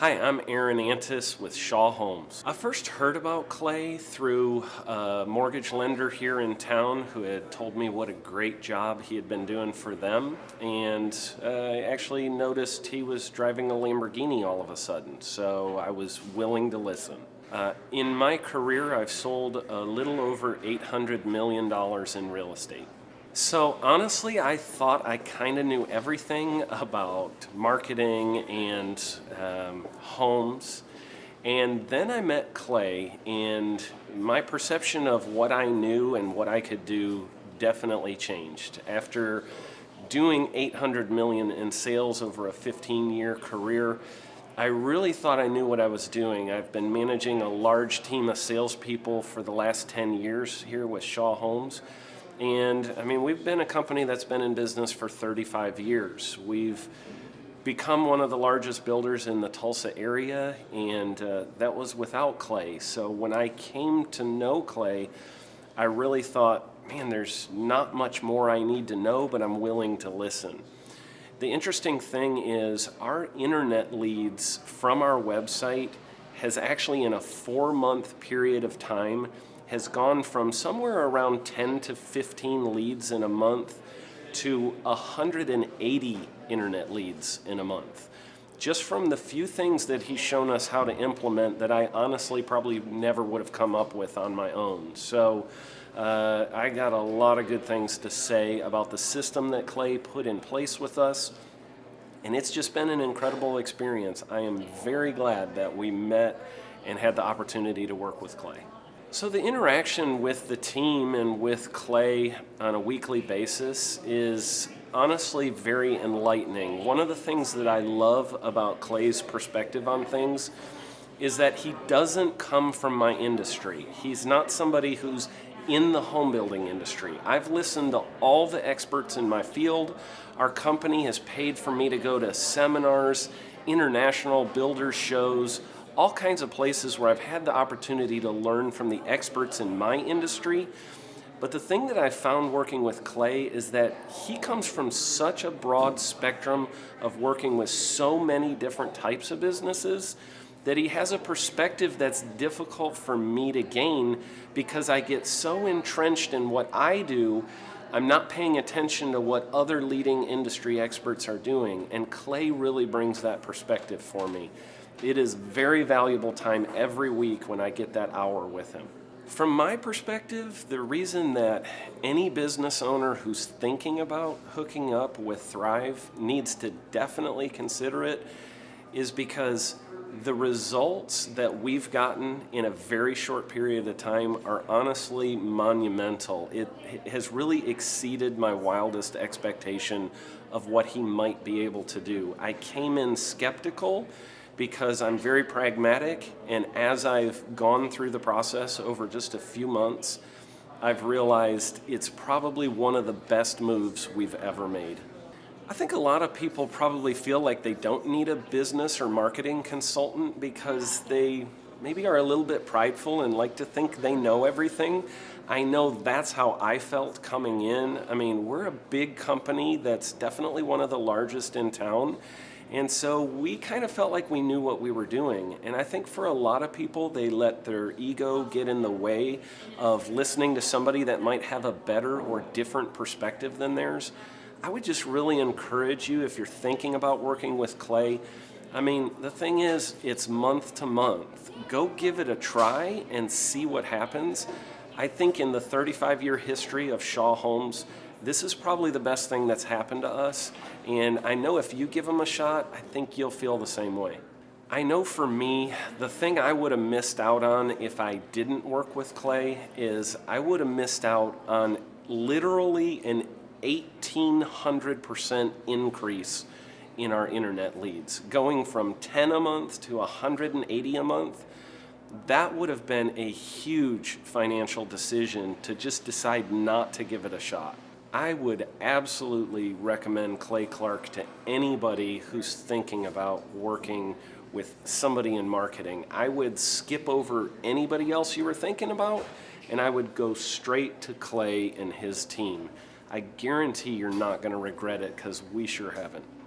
Hi, I'm Aaron Antis with Shaw Homes. I first heard about Clay through a mortgage lender here in town who had told me what a great job he had been doing for them, and I actually noticed he was driving a Lamborghini all of a sudden, so I was willing to listen. In my career, I've sold a little over $800 million in real estate. So honestly, I thought I kind of knew everything about marketing and homes. And then I met Clay, and my perception of what I knew and what I could do definitely changed. After doing $800 million in sales over a 15-year career, I really thought I knew what I was doing. I've been managing a large team of salespeople for the last 10 years here with Shaw Homes. And I mean, we've been a company that's been in business for 35 years. We've become one of the largest builders in the Tulsa area, and that was without Clay. So when I came to know Clay, I really thought, man, there's not much more I need to know, but I'm willing to listen. The interesting thing is our internet leads from our website has actually, in a 4-month period of time, has gone from somewhere around 10 to 15 leads in a month to 180 internet leads in a month. Just from the few things that he's shown us how to implement that I honestly probably never would have come up with on my own. So I got a lot of good things to say about the system that Clay put in place with us. And it's just been an incredible experience. I am very glad that we met and had the opportunity to work with Clay. So the interaction with the team and with Clay on a weekly basis is honestly very enlightening. One of the things that I love about Clay's perspective on things is that he doesn't come from my industry. He's not somebody who's in the home building industry. I've listened to all the experts in my field. Our company has paid for me to go to seminars, international builder shows, all kinds of places where I've had the opportunity to learn from the experts in my industry. But the thing that I found working with Clay is that he comes from such a broad spectrum of working with so many different types of businesses that he has a perspective that's difficult for me to gain because I get so entrenched in what I do, I'm not paying attention to what other leading industry experts are doing. And Clay really brings that perspective for me. It is very valuable time every week when I get that hour with him. From my perspective, the reason that any business owner who's thinking about hooking up with Thrive needs to definitely consider it is because the results that we've gotten in a very short period of time are honestly monumental. It has really exceeded my wildest expectation of what he might be able to do. I came in skeptical because I'm very pragmatic, and as I've gone through the process over just a few months, I've realized it's probably one of the best moves we've ever made. I think a lot of people probably feel like they don't need a business or marketing consultant because they maybe are a little bit prideful and like to think they know everything. I know that's how I felt coming in. I mean, we're a big company that's definitely one of the largest in town. And so we kind of felt like we knew what we were doing. And I think for a lot of people, they let their ego get in the way of listening to somebody that might have a better or different perspective than theirs. I would just really encourage you, if you're thinking about working with Clay, I mean, the thing is, it's month to month. Go give it a try and see what happens. I think in the 35-year history of Shaw Homes, this is probably the best thing that's happened to us, and I know if you give them a shot, I think you'll feel the same way. I know for me, the thing I would have missed out on if I didn't work with Clay is I would have missed out on literally an 1,800% increase in our internet leads. Going from 10 a month to 180 a month, that would have been a huge financial decision to just decide not to give it a shot. I would absolutely recommend Clay Clark to anybody who's thinking about working with somebody in marketing. I would skip over anybody else you were thinking about, and I would go straight to Clay and his team. I guarantee you're not going to regret it because we sure haven't.